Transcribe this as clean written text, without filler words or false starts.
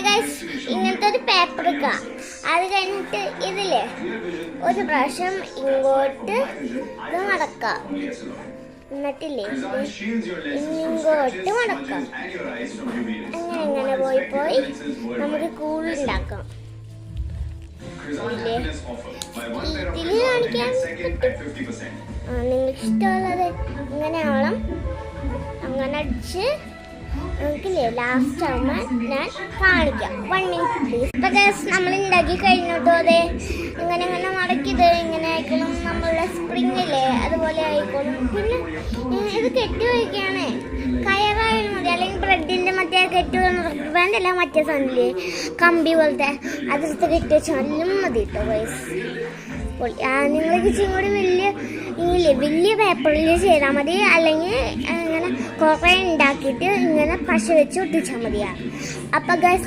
Guys ഇങ്ങനത്തെ ഒരു paper എടുക്കുക. അത് കഴിഞ്ഞിട്ട് ഇതില്ലേ ഒരു പ്രാവശ്യം ഇങ്ങോട്ട് ഇത് മടക്കാം. എന്നിട്ടില്ലേ ഇങ്ങോട്ട് മടക്കാം. അങ്ങനെ ഇങ്ങനെ പോയി നമുക്ക് കൂടുണ്ടാക്കാം. ഇതില് കാണിക്കാൻ നിങ്ങൾക്ക് ഇഷ്ടമുള്ളത് ഇങ്ങനെ ആവണം. അങ്ങനെ അടിച്ച് നമുക്കില്ലേ ലാസ്റ്റ് ആവുമ്പോൾ ഞാൻ കാണിക്കാം. 1 മിനിറ്റ് പ്ലീസ്. ഇപ്പൊ നമ്മൾ ഉണ്ടാക്കി കഴിഞ്ഞിട്ടോ അതെ ഇങ്ങനെ ഇങ്ങനെ മടക്കിയത് ഇങ്ങനെ ആയിക്കോളും. നമ്മളുടെ സ്പ്രിങ്ങില്ലേ അതുപോലെ ആയിക്കോളും. പിന്നെ ഇത് കെട്ടി വയ്ക്കുകയാണ്. കയറായാലും മതി, അല്ലെങ്കിൽ ബ്രെഡിന്റെ മറ്റേ കെട്ടി വേണ്ടല്ല മറ്റേ സാധനമില്ലേ കമ്പി പോലത്തെ അതെടുത്ത് കെട്ടി വെച്ചാലും മതി കേട്ടോ ഗൈസ്. നിങ്ങൾക്ക് ഇച്ചിരി കൂടി വലിയ പേപ്പറിൽ ചെയ്താൽ മതി, അല്ലെങ്കിൽ ഇങ്ങനെ കുറേ ഉണ്ടാക്കിയിട്ട് ഇങ്ങനെ പശ വെച്ച് ഒട്ടിച്ചാൽ മതിയാ. അപ്പം ഗൈസ്